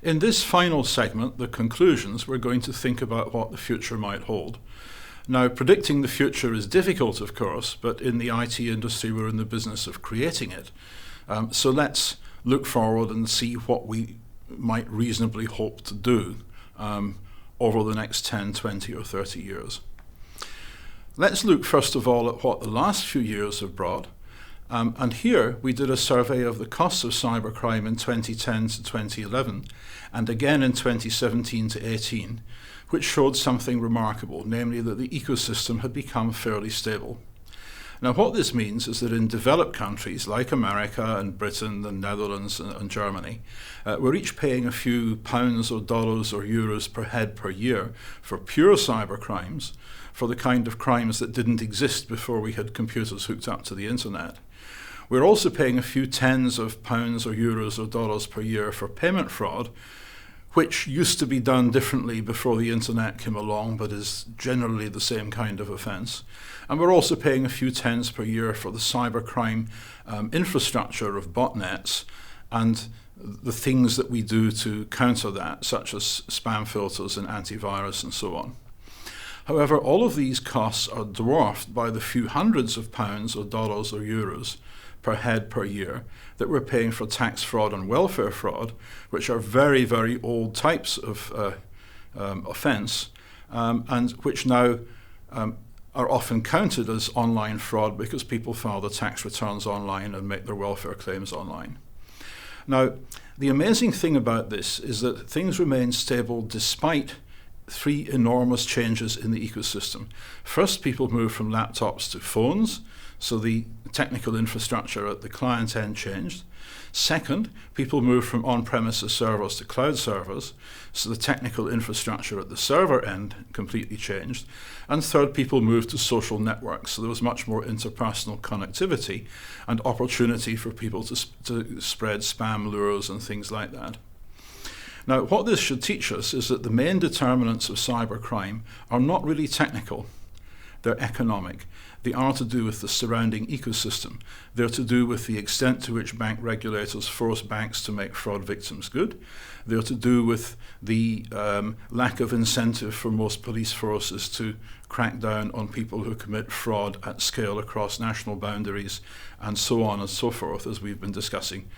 In this final segment, the conclusions, we're going to think about what the future might hold. Now, predicting the future is difficult, of course, but in the IT industry, we're in the business of creating it. So let's look forward and see what we might reasonably hope to do over the next 10, 20, or 30 years. Let's look first of all at what the last few years have brought. And here we did a survey of the costs of cybercrime in 2010 to 2011, and again in 2017 to 18, which showed something remarkable, namely that the ecosystem had become fairly stable. Now, what this means is that in developed countries like America and Britain, the Netherlands and Germany, we're each paying a few pounds or dollars or euros per head per year for pure cyber crimes, for the kind of crimes that didn't exist before we had computers hooked up to the internet. We're also paying a few tens of pounds or euros or dollars per year for payment fraud, which used to be done differently before the internet came along, but is generally the same kind of offence. And we're also paying a few tens per year for the cybercrime infrastructure of botnets and the things that we do to counter that, such as spam filters and antivirus and so on. However, all of these costs are dwarfed by the few hundreds of pounds or dollars or euros per head per year that we're paying for tax fraud and welfare fraud, which are very, very old types of offence, and which now are often counted as online fraud because people file their tax returns online and make their welfare claims online. Now, the amazing thing about this is that things remain stable despite three enormous changes in the ecosystem. First, people moved from laptops to phones, so the technical infrastructure at the client end changed. Second, people moved from on-premises servers to cloud servers, so the technical infrastructure at the server end completely changed. And third, people moved to social networks, so there was much more interpersonal connectivity and opportunity for people to spread spam lures and things like that. Now, what this should teach us is that the main determinants of cybercrime are not really technical, they're economic. They are to do with the surrounding ecosystem. They're to do with the extent to which bank regulators force banks to make fraud victims good. They're to do with the lack of incentive for most police forces to crack down on people who commit fraud at scale across national boundaries, and so on and so forth, as we've been discussing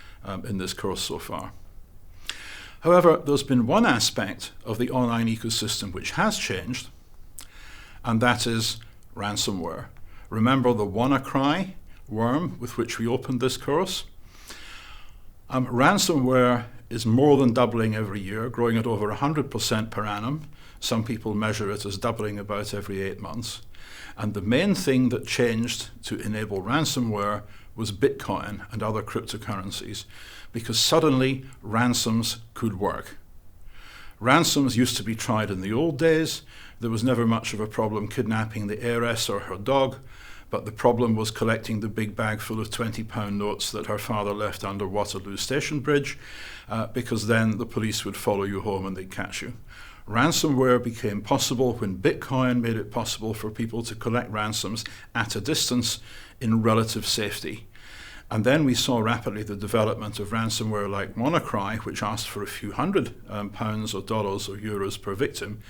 in this course so far. However, there's been one aspect of the online ecosystem which has changed, and that is ransomware. Remember the WannaCry worm with which we opened this course? Ransomware is more than doubling every year, growing at over 100% per annum. Some people measure it as doubling about every 8 months. And the main thing that changed to enable ransomware was Bitcoin and other cryptocurrencies, because suddenly ransoms could work. Ransoms used to be tried in the old days. There was never much of a problem kidnapping the heiress or her dog, but the problem was collecting the big bag full of £20 notes that her father left under Waterloo Station Bridge, because then the police would follow you home and they'd catch you. Ransomware became possible when Bitcoin made it possible for people to collect ransoms at a distance in relative safety. And then we saw rapidly the development of ransomware like WannaCry, which asked for a few hundred pounds or dollars or euros per victim,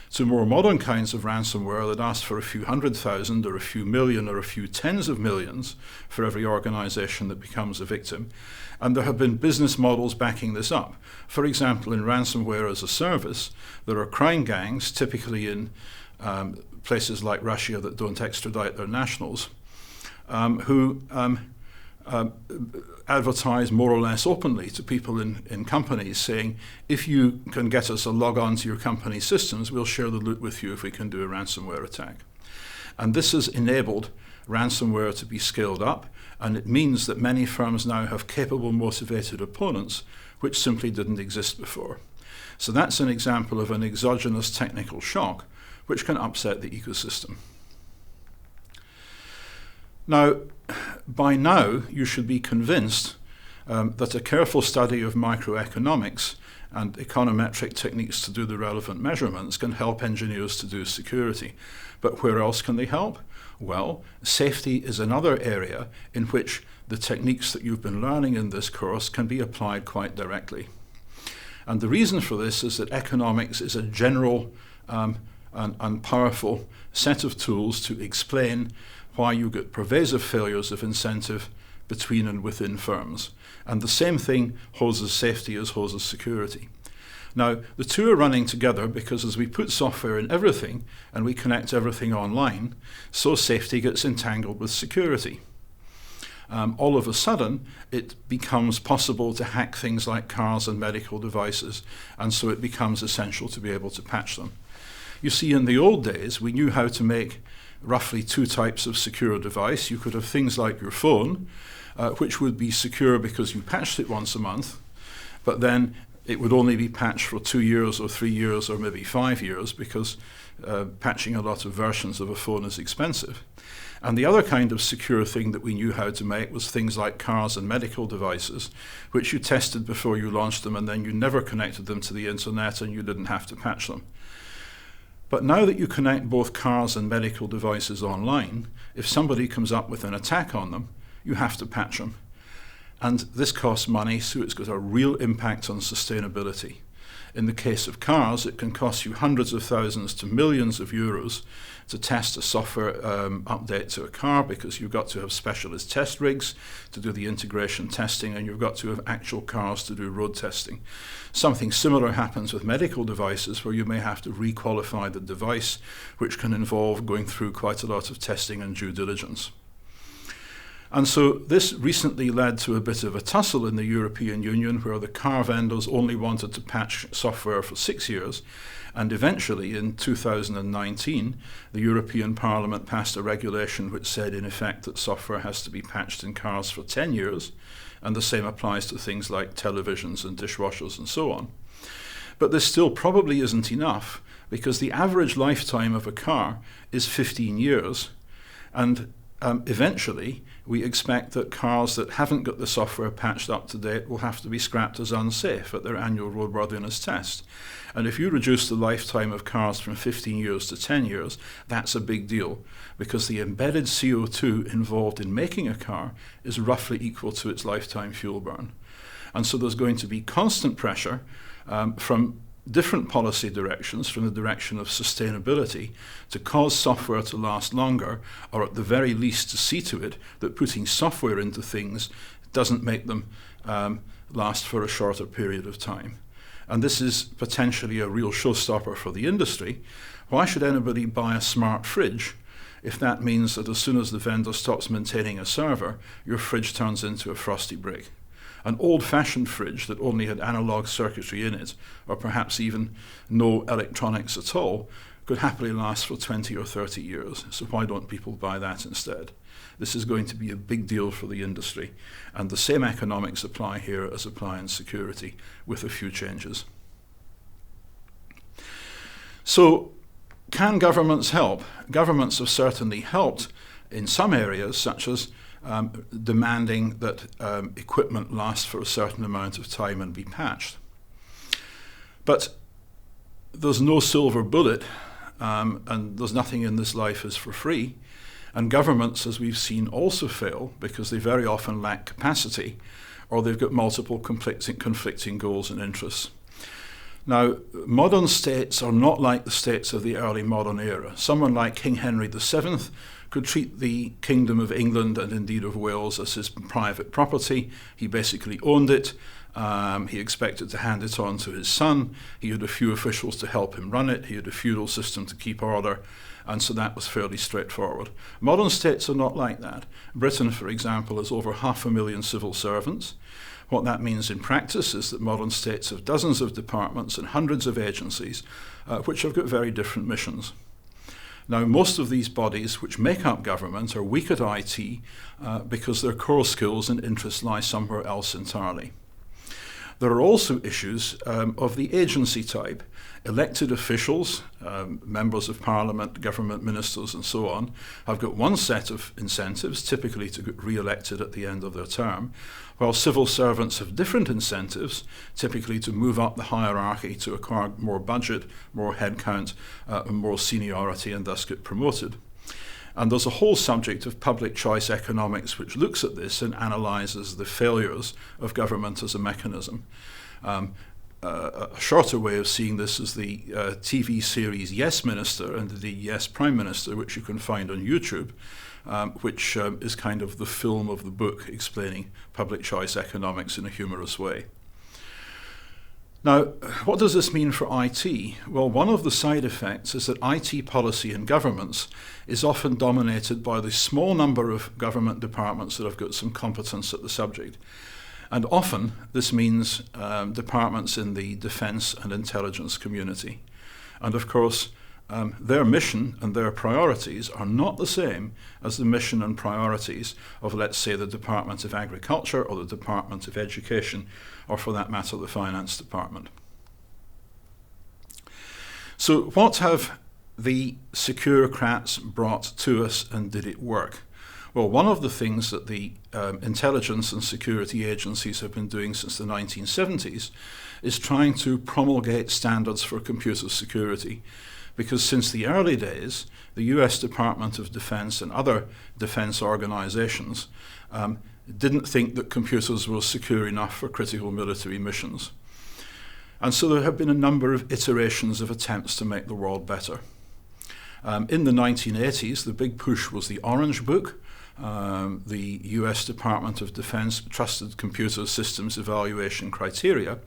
to more modern kinds of ransomware that asked for a few 100,000 or a few million or a few tens of millions for every organization that becomes a victim. And there have been business models backing this up. For example, in ransomware as a service, there are crime gangs, typically in places like Russia that don't extradite their nationals, who advertise more or less openly to people in companies saying, if you can get us a log on to your company systems, we'll share the loot with you if we can do a ransomware attack. And this has enabled ransomware to be scaled up, and it means that many firms now have capable, motivated opponents, which simply didn't exist before. So that's an example of an exogenous technical shock, which can upset the ecosystem. Now, by now, you should be convinced that a careful study of microeconomics and econometric techniques to do the relevant measurements can help engineers to do security. But where else can they help? Well, safety is another area in which the techniques that you've been learning in this course can be applied quite directly. And the reason for this is that economics is a general and powerful set of tools to explain why you get pervasive failures of incentive between and within firms. And the same thing holds as safety as holds as security. Now, the two are running together because as we put software in everything and we connect everything online, so safety gets entangled with security. All of a sudden, it becomes possible to hack things like cars and medical devices, and so it becomes essential to be able to patch them. You see, in the old days, we knew how to make roughly two types of secure device. You could have things like your phone, which would be secure because you patched it once a month, but then it would only be patched for 2 years or 3 years or maybe 5 years because patching a lot of versions of a phone is expensive. And the other kind of secure thing that we knew how to make was things like cars and medical devices, which you tested before you launched them, and then you never connected them to the internet and you didn't have to patch them. But now that you connect both cars and medical devices online, if somebody comes up with an attack on them, you have to patch them. And this costs money, so it's got a real impact on sustainability. In the case of cars, it can cost you hundreds of thousands to millions of euros to test a software update to a car, because you've got to have specialist test rigs to do the integration testing, and you've got to have actual cars to do road testing. Something similar happens with medical devices, where you may have to requalify the device, which can involve going through quite a lot of testing and due diligence. And so this recently led to a bit of a tussle in the European Union, where the car vendors only wanted to patch software for 6 years. And eventually, in 2019, the European Parliament passed a regulation which said, in effect, that software has to be patched in cars for 10 years. And the same applies to things like televisions and dishwashers and so on. But this still probably isn't enough, because the average lifetime of a car is 15 years. And eventually, we expect that cars that haven't got the software patched up to date will have to be scrapped as unsafe at their annual roadworthiness test. And if you reduce the lifetime of cars from 15 years to 10 years, that's a big deal, because the embedded CO2 involved in making a car is roughly equal to its lifetime fuel burn. And so there's going to be constant pressure from different policy directions, from the direction of sustainability, to cause software to last longer, or at the very least to see to it that putting software into things doesn't make them last for a shorter period of time. And this is potentially a real showstopper for the industry. Why should anybody buy a smart fridge if that means that as soon as the vendor stops maintaining a server, your fridge turns into a frosty brick? An old-fashioned fridge that only had analog circuitry in it, or perhaps even no electronics at all, could happily last for 20 or 30 years. So why don't people buy that instead? This is going to be a big deal for the industry, and the same economics apply here as apply in security, with a few changes. So, can governments help? Governments have certainly helped in some areas, such as demanding that equipment lasts for a certain amount of time and be patched. But there's no silver bullet, and there's nothing in this life is for free. And governments, as we've seen, also fail because they very often lack capacity, or they've got multiple conflicting goals and interests. Now, modern states are not like the states of the early modern era. Someone like King Henry VII could treat the Kingdom of England and indeed of Wales as his private property. He basically owned it. He expected to hand it on to his son. He had a few officials to help him run it. He had a feudal system to keep order. And so that was fairly straightforward. Modern states are not like that. Britain, for example, has over 500,000 civil servants. What that means in practice is that modern states have dozens of departments and hundreds of agencies, which have got very different missions. Now, most of these bodies which make up government are weak at IT because their core skills and interests lie somewhere else entirely. There are also issues of the agency type. Elected officials, members of parliament, government ministers and so on, have got one set of incentives, typically to get re-elected at the end of their term, while civil servants have different incentives, typically to move up the hierarchy to acquire more budget, more headcount, and more seniority, and thus get promoted. And there's a whole subject of public choice economics which looks at this and analyses the failures of government as a mechanism. a shorter way of seeing this is the TV series Yes Minister and the Yes Prime Minister, which you can find on YouTube, which is kind of the film of the book explaining public choice economics in a humorous way. Now, what does this mean for IT? Well, one of the side effects is that IT policy in governments is often dominated by the small number of government departments that have got some competence at the subject. And often this means departments in the defence and intelligence community. And of course, their mission and their priorities are not the same as the mission and priorities of, let's say, the Department of Agriculture or the Department of Education, or for that matter, the Finance Department. So what have the Securocrats brought to us, and did it work? Well, one of the things that the intelligence and security agencies have been doing since the 1970s is trying to promulgate standards for computer security. Because since the early days, the US Department of Defense and other defense organizations didn't think that computers were secure enough for critical military missions. And so there have been a number of iterations of attempts to make the world better. In the 1980s, the big push was the Orange Book, the US Department of Defense Trusted Computer Systems Evaluation Criteria,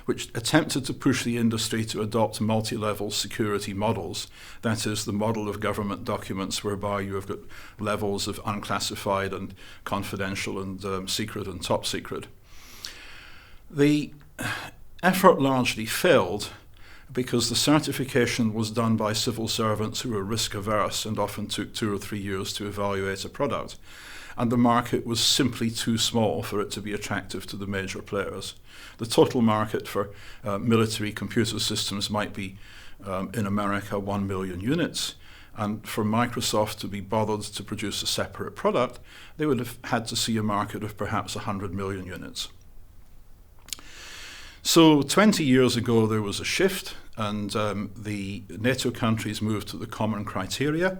which attempted to push the industry to adopt multi-level security models. That is, the model of government documents whereby you have got levels of unclassified and confidential and secret and top secret. The effort largely failed because the certification was done by civil servants who were risk averse and often took 2 or 3 years to evaluate a product. And the market was simply too small for it to be attractive to the major players. The total market for military computer systems might be, in America, 1 million units. And for Microsoft to be bothered to produce a separate product, they would have had to see a market of perhaps 100 million units. So 20 years ago, there was a shift, and the NATO countries moved to the common criteria,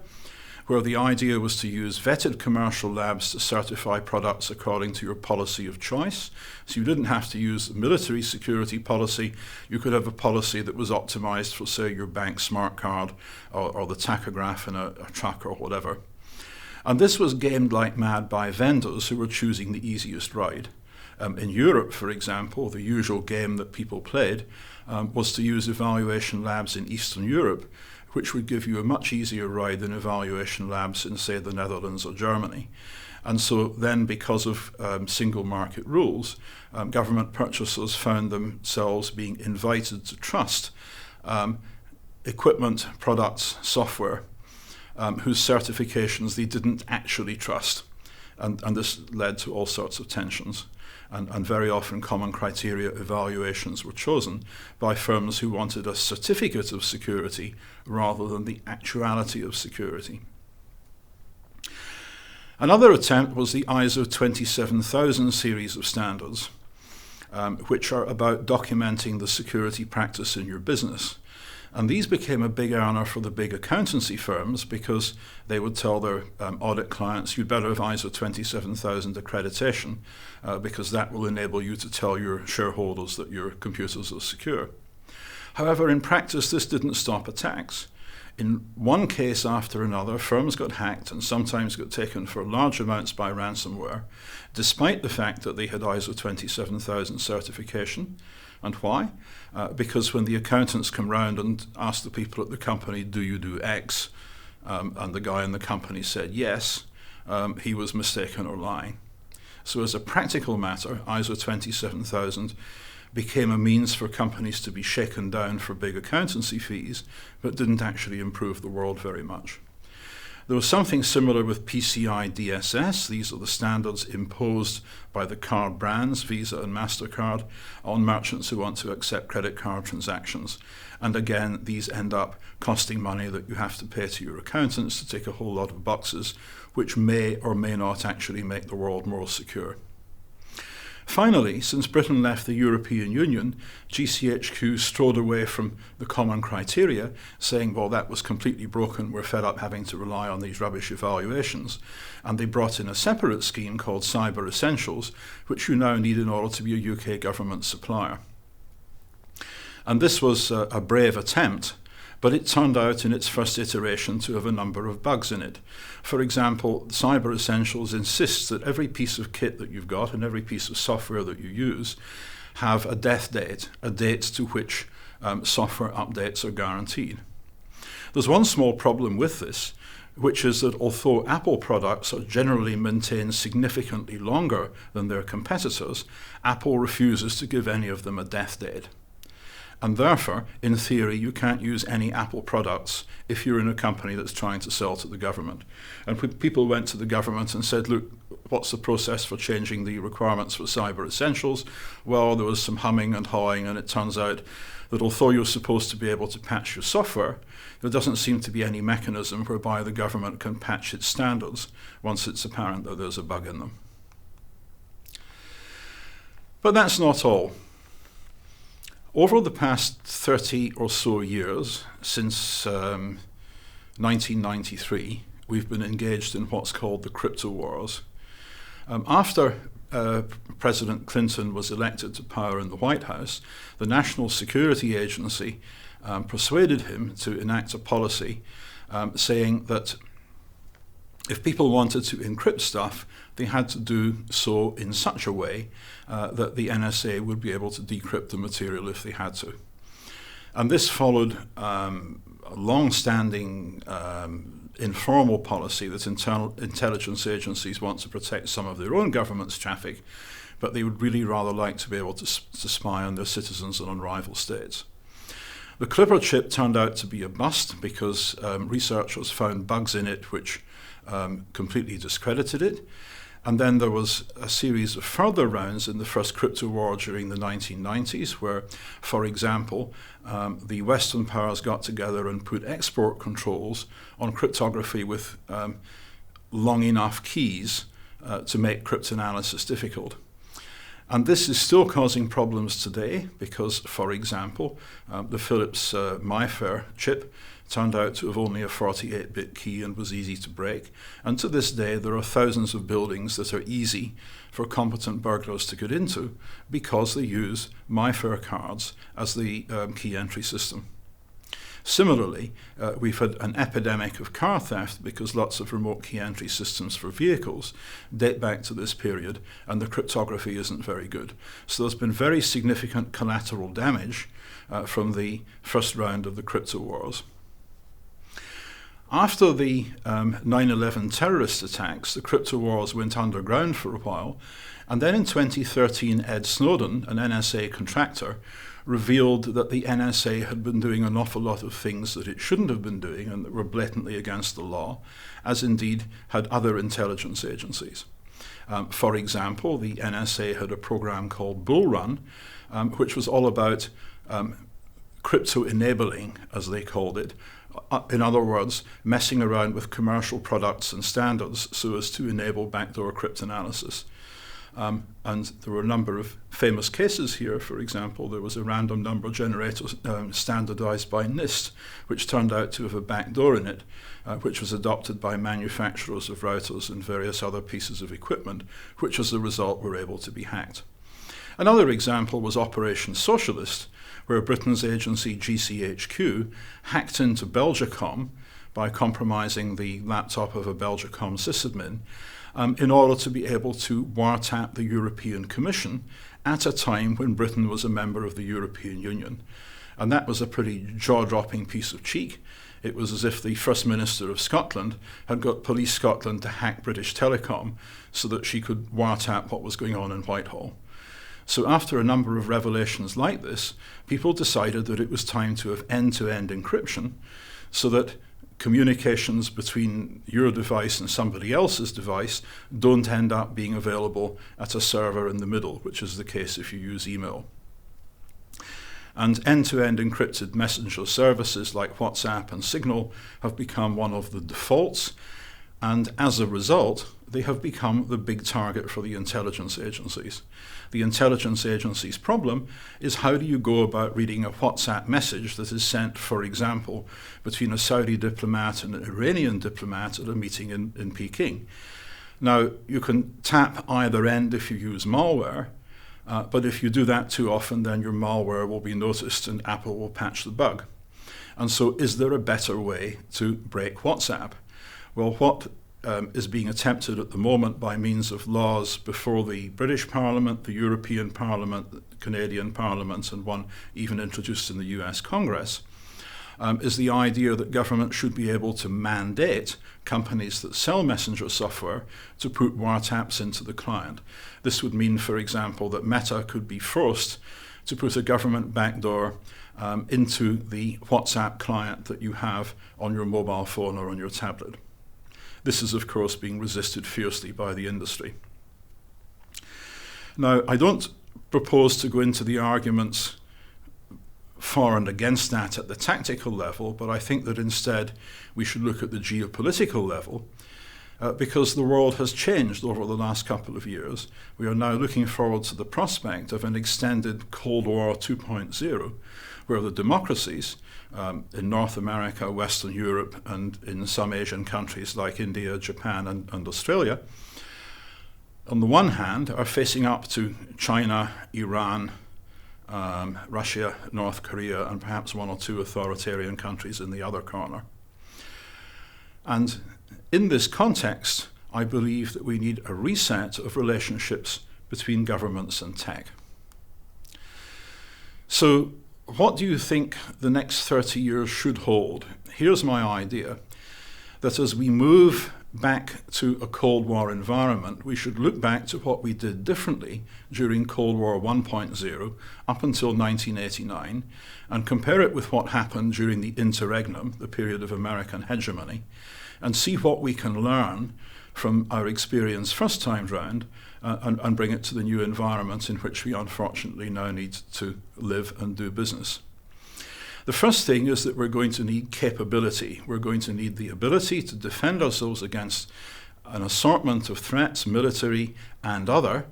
where the idea was to use vetted commercial labs to certify products according to your policy of choice. So you didn't have to use the military security policy. You could have a policy that was optimized for, say, your bank smart card or the tachograph in a truck or whatever. And this was gamed like mad by vendors who were choosing the easiest ride. In Europe, for example, the usual game that people played was to use evaluation labs in Eastern Europe, which would give you a much easier ride than evaluation labs in, say, the Netherlands or Germany. And so then, because of single market rules, government purchasers found themselves being invited to trust equipment, products, software, whose certifications they didn't actually trust. And this led to all sorts of tensions. And very often common criteria evaluations were chosen by firms who wanted a certificate of security rather than the actuality of security. Another attempt was the ISO 27000 series of standards, which are about documenting the security practice in your business. And these became a big earner for the big accountancy firms because they would tell their audit clients, you'd better have ISO 27000 accreditation because that will enable you to tell your shareholders that your computers are secure. However, in practice, this didn't stop attacks. In one case after another, firms got hacked and sometimes got taken for large amounts by ransomware, despite the fact that they had ISO 27000 certification. And why? Because when the accountants come round and ask the people at the company, do you do X? And the guy in the company said yes, he was mistaken or lying. So as a practical matter, ISO 27000 became a means for companies to be shaken down for big accountancy fees, but didn't actually improve the world very much. There was something similar with PCI DSS. These are the standards imposed by the card brands, Visa and MasterCard, on merchants who want to accept credit card transactions. And again, these end up costing money that you have to pay to your accountants to tick a whole lot of boxes, which may or may not actually make the world more secure. Finally, since Britain left the European Union, GCHQ strode away from the common criteria, saying, well, that was completely broken, we're fed up having to rely on these rubbish evaluations. And they brought in a separate scheme called Cyber Essentials, which you now need in order to be a UK government supplier. And this was a brave attempt, but it turned out in its first iteration to have a number of bugs in it. For example, Cyber Essentials insists that every piece of kit that you've got and every piece of software that you use have a death date, a date to which software updates are guaranteed. There's one small problem with this, which is that although Apple products are generally maintained significantly longer than their competitors, Apple refuses to give any of them a death date. And therefore, in theory, you can't use any Apple products if you're in a company that's trying to sell to the government. And when people went to the government and said, look, what's the process for changing the requirements for Cyber Essentials? Well, there was some humming and hawing, and it turns out that although you're supposed to be able to patch your software, there doesn't seem to be any mechanism whereby the government can patch its standards once it's apparent that there's a bug in them. But that's not all. Over the past 30 or so years, since 1993, we've been engaged in what's called the crypto wars. After President Clinton was elected to power in the White House, the National Security Agency persuaded him to enact a policy saying that if people wanted to encrypt stuff, they had to do so in such a way that the NSA would be able to decrypt the material if they had to. And this followed a long-standing informal policy that intelligence agencies want to protect some of their own government's traffic, but they would really rather like to be able to spy on their citizens and on rival states. The Clipper chip turned out to be a bust because researchers found bugs in it which completely discredited it. And then there was a series of further rounds in the first crypto war during the 1990s where, for example, the Western powers got together and put export controls on cryptography with long enough keys to make cryptanalysis difficult. And this is still causing problems today because, for example, the Philips MIFARE chip turned out to have only a 48-bit key and was easy to break. And to this day, there are thousands of buildings that are easy for competent burglars to get into because they use MIFARE cards as the key entry system. Similarly, we've had an epidemic of car theft because lots of remote key entry systems for vehicles date back to this period, and the cryptography isn't very good. So there's been very significant collateral damage from the first round of the crypto wars. After the 9/11 terrorist attacks, the crypto wars went underground for a while, and then in 2013, Ed Snowden, an NSA contractor, revealed that the NSA had been doing an awful lot of things that it shouldn't have been doing and that were blatantly against the law, as indeed had other intelligence agencies. For example, the NSA had a program called Bull Run, which was all about crypto enabling, as they called it. In other words, messing around with commercial products and standards so as to enable backdoor cryptanalysis. And there were a number of famous cases here. For example, there was a random number generator standardized by NIST, which turned out to have a backdoor in it, which was adopted by manufacturers of routers and various other pieces of equipment, which as a result were able to be hacked. Another example was Operation Socialist, where Britain's agency GCHQ hacked into Belgacom by compromising the laptop of a Belgacom sysadmin in order to be able to wiretap the European Commission at a time when Britain was a member of the European Union. And that was a pretty jaw-dropping piece of cheek. It was as if the First Minister of Scotland had got Police Scotland to hack British Telecom so that she could wiretap what was going on in Whitehall. So after a number of revelations like this, people decided that it was time to have end-to-end encryption so that communications between your device and somebody else's device don't end up being available at a server in the middle, which is the case if you use email. And end-to-end encrypted messenger services like WhatsApp and Signal have become one of the defaults, and as a result, they have become the big target for the intelligence agencies. The intelligence agency's problem is how do you go about reading a WhatsApp message that is sent, for example, between a Saudi diplomat and an Iranian diplomat at a meeting in Peking. Now, you can tap either end if you use malware, But if you do that too often, then your malware will be noticed and Apple will patch the bug. And so is there a better way to break WhatsApp? Well, what is being attempted at the moment by means of laws before the British Parliament, the European Parliament, the Canadian Parliament, and one even introduced in the US Congress, is the idea that government should be able to mandate companies that sell messenger software to put wiretaps into the client. This would mean, for example, that Meta could be forced to put a government backdoor into the WhatsApp client that you have on your mobile phone or on your tablet. This is, of course, being resisted fiercely by the industry. Now, I don't propose to go into the arguments for and against that at the tactical level, but I think that instead we should look at the geopolitical level because the world has changed over the last couple of years. We are now looking forward to the prospect of an extended Cold War 2.0, where the democracies in North America, Western Europe, and in some Asian countries like India, Japan, and Australia, on the one hand, are facing up to China, Iran, Russia, North Korea, and perhaps one or two authoritarian countries in the other corner. And in this context, I believe that we need a reset of relationships between governments and tech. So, what do you think the next 30 years should hold? Here's my idea, that as we move back to a Cold War environment, we should look back to what we did differently during Cold War 1.0 up until 1989 and compare it with what happened during the interregnum, the period of American hegemony, and see what we can learn from our experience first time round and bring it to the new environment in which we unfortunately now need to live and do business. The first thing is that we're going to need capability. We're going to need the ability to defend ourselves against an assortment of threats, military and other,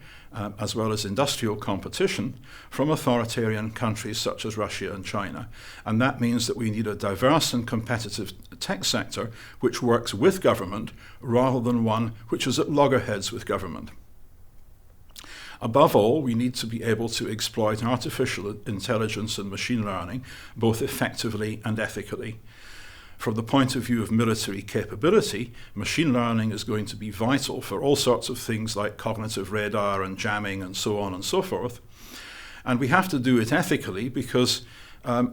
as well as industrial competition from authoritarian countries such as Russia and China. And that means that we need a diverse and competitive tech sector which works with government rather than one which is at loggerheads with government. Above all, we need to be able to exploit artificial intelligence and machine learning both effectively and ethically. From the point of view of military capability, machine learning is going to be vital for all sorts of things like cognitive radar and jamming and so on and so forth. And we have to do it ethically because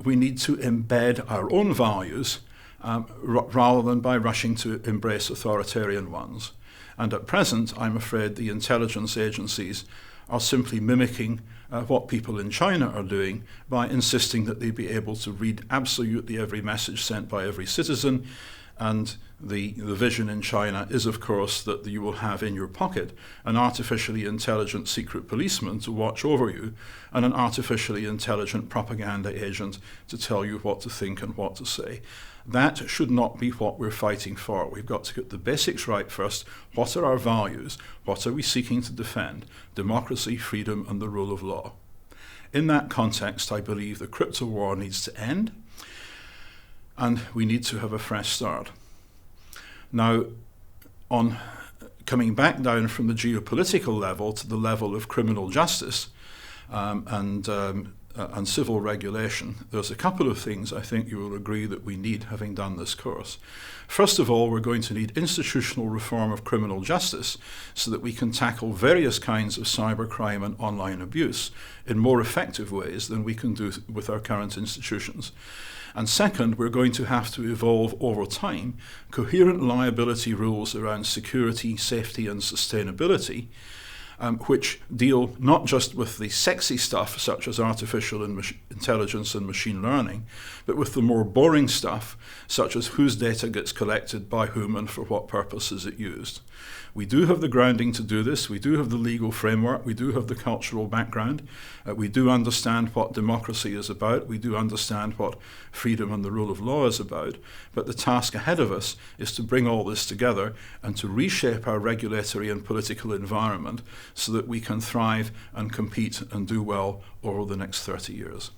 we need to embed our own values rather than by rushing to embrace authoritarian ones. And at present, I'm afraid the intelligence agencies are simply mimicking what people in China are doing by insisting that they be able to read absolutely every message sent by every citizen. And the vision in China is, of course, that you will have in your pocket an artificially intelligent secret policeman to watch over you and an artificially intelligent propaganda agent to tell you what to think and what to say. That should not be what we're fighting for. We've got to get the basics right first. What are our values? What are we seeking to defend? Democracy, freedom, and the rule of law. In that context, I believe the crypto war needs to end, and we need to have a fresh start. Now, on coming back down from the geopolitical level to the level of criminal justice and civil regulation, there's a couple of things I think you will agree that we need, having done this course. First of all, we're going to need institutional reform of criminal justice so that we can tackle various kinds of cybercrime and online abuse in more effective ways than we can do with our current institutions. And second, we're going to have to evolve over time coherent liability rules around security, safety, and sustainability, which deal not just with the sexy stuff such as artificial intelligence and machine learning, but with the more boring stuff such as whose data gets collected by whom and for what purpose is it used. We do have the grounding to do this. We do have the legal framework. We do have the cultural background. We do understand what democracy is about. We do understand what freedom and the rule of law is about. But the task ahead of us is to bring all this together and to reshape our regulatory and political environment so that we can thrive and compete and do well over the next 30 years.